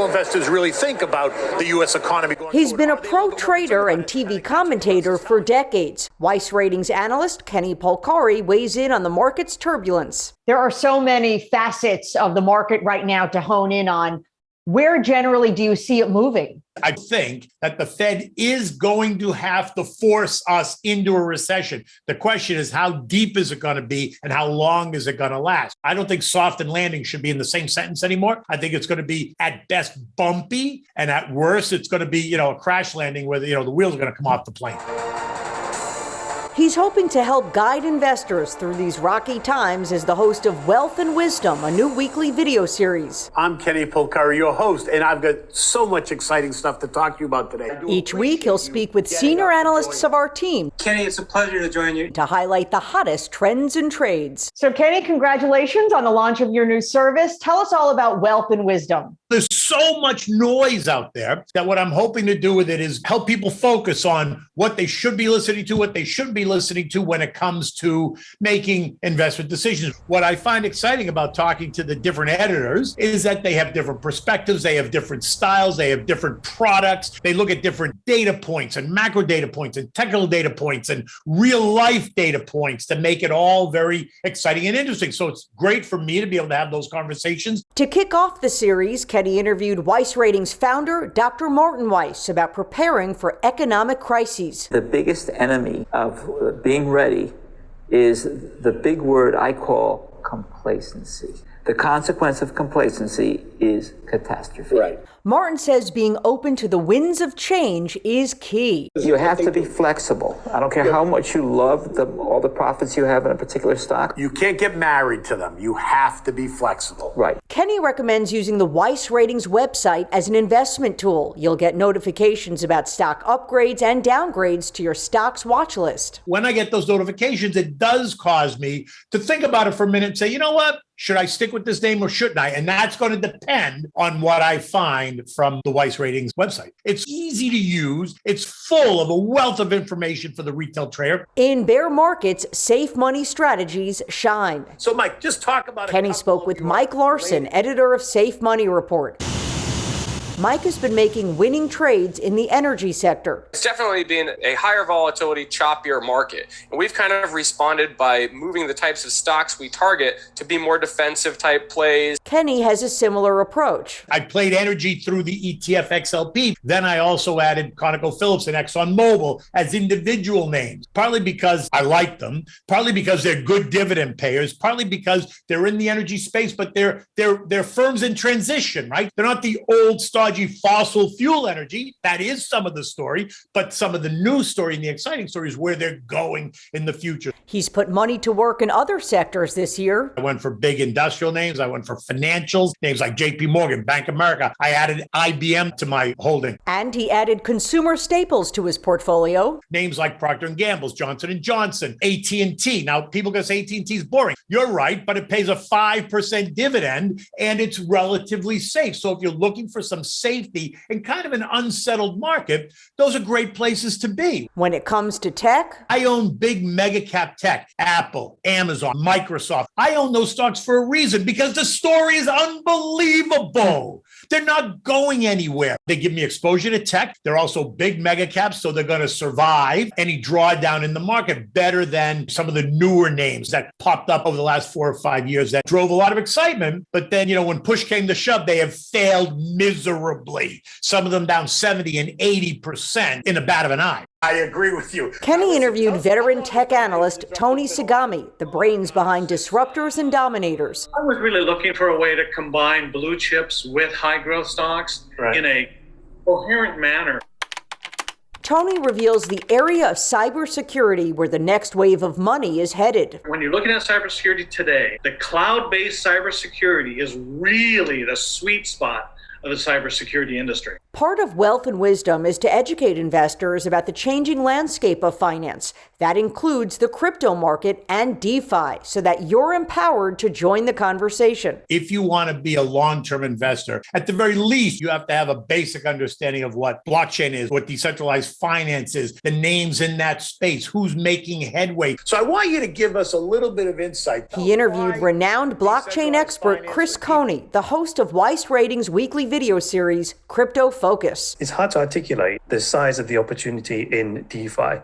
retail investors really think about the U.S. economy going He's forward? been a pro-trader and TV commentator for decades. Weiss Ratings analyst Kenny Polcari weighs in on the market's turbulence. There are so many facets of the market right now to hone in on. Where generally do you see it moving? I think that the Fed is going to have to force us into a recession. The question is, how deep is it going to be and how long is it going to last? I don't think soft and landing should be in the same sentence anymore. I think it's going to be at best bumpy, and at worst, it's going to be, a crash landing where the wheels are going to come off the plane. He's hoping to help guide investors through these rocky times as the host of Wealth and Wisdom, a new weekly video series. I'm Kenny Polcari, your host, and I've got so much exciting stuff to talk to you about today. Each week, he'll speak with senior analysts of our team. Kenny, it's a pleasure to join you. To highlight the hottest trends and trades. So, Kenny, congratulations on the launch of your new service. Tell us all about Wealth and Wisdom. There's so much noise out there that what I'm hoping to do with it is help people focus on what they should be listening to, what they shouldn't be listening to when it comes to making investment decisions. What I find exciting about talking to the different editors is that they have different perspectives, they have different styles, they have different products, they look at different data points and macro data points and technical data points and real life data points to make it all very exciting and interesting. So it's great for me to be able to have those conversations. To kick off the series, Kenny interviewed Weiss Ratings founder Dr. Martin Weiss about preparing for economic crises. The biggest enemy of being ready is the big word I call complacency. The consequence of complacency is catastrophe. Right. Martin says being open to the winds of change is key. You have to be flexible. I don't care how much you love all the profits you have in a particular stock. You can't get married to them. You have to be flexible. Right. Kenny recommends using the Weiss Ratings website as an investment tool. You'll get notifications about stock upgrades and downgrades to your stock's watch list. When I get those notifications, it does cause me to think about it for a minute and say, you know what? Should I stick with this name or shouldn't I? And that's going to depend on what I find from the Weiss Ratings website. It's easy to use. It's full of a wealth of information for the retail trader. In bear markets, safe money strategies shine. So, Mike, just talk about Kenny spoke with Mike Larson, editor of Safe Money Report. Mike has been making winning trades in the energy sector. It's definitely been a higher volatility, choppier market. And we've kind of responded by moving the types of stocks we target to be more defensive type plays. Kenny has a similar approach. I played energy through the ETF XLP. Then I also added ConocoPhillips and ExxonMobil as individual names, partly because I like them, partly because they're good dividend payers, partly because they're in the energy space, but they're firms in transition, right? They're not the old stodgy fossil fuel energy. That is some of the story, but some of the new story and the exciting story is where they're going in the future. He's put money to work in other sectors this year. I went for big industrial names. I went for financials, names like JP Morgan, Bank of America. I added IBM to my holding. And he added consumer staples to his portfolio. Names like Procter & Gamble's, Johnson & Johnson, AT&T. Now, people are going to say AT&T is boring. You're right, but it pays a 5% dividend, and it's relatively safe. So if you're looking for some safety in kind of an unsettled market, those are great places to be. When it comes to tech, I own big mega cap tech, Apple, Amazon, Microsoft. I own those stocks for a reason, because the story is unbelievable. They're not going anywhere. They give me exposure to tech. They're also big mega caps, so they're going to survive any drawdown in the market better than some of the newer names that popped up over the last 4 or 5 years that drove a lot of excitement. But then, when push came to shove, they have failed miserably. Some of them down 70 and 80% in a bat of an eye. I agree with you. Kenny interviewed veteran tech analyst Tony Sagami, the brains behind Disruptors and Dominators. I was really looking for a way to combine blue chips with high growth stocks in a coherent manner. Tony reveals the area of cybersecurity where the next wave of money is headed. When you're looking at cybersecurity today, the cloud-based cybersecurity is really the sweet spot of the cybersecurity industry. Part of Wealth and Wisdom is to educate investors about the changing landscape of finance. That includes the crypto market and DeFi, so that you're empowered to join the conversation. If you want to be a long-term investor, at the very least, you have to have a basic understanding of what blockchain is, what decentralized finance is, the names in that space, who's making headway. So I want you to give us a little bit of insight. He interviewed renowned blockchain expert Chris Coney, the host of Weiss Ratings weekly video series, Crypto Focus. It's hard to articulate the size of the opportunity in DeFi,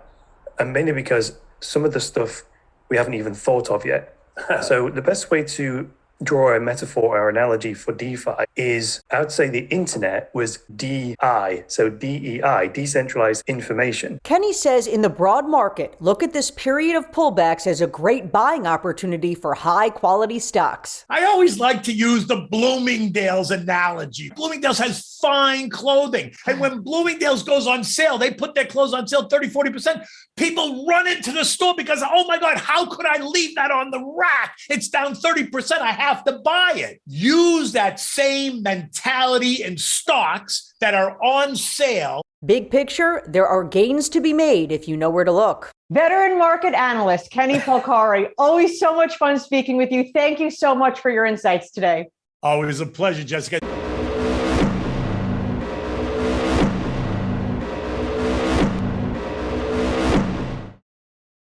and mainly because some of the stuff we haven't even thought of yet. So the best way to draw a metaphor or analogy for DeFi is, I would say the internet was DI, so DEI, decentralized information. Kenny says in the broad market, look at this period of pullbacks as a great buying opportunity for high quality stocks. I always like to use the Bloomingdale's analogy. Bloomingdale's has fine clothing. And when Bloomingdale's goes on sale, they put their clothes on sale 30, 40%. People run into the store because, oh my God, how could I leave that on the rack? It's down 30%. I have to buy it. Use that same mentality in stocks that are on sale. Big picture, there are gains to be made if you know where to look. Veteran market analyst Kenny Polcari, always so much fun speaking with you. Thank you so much for your insights today. Always a pleasure, Jessica.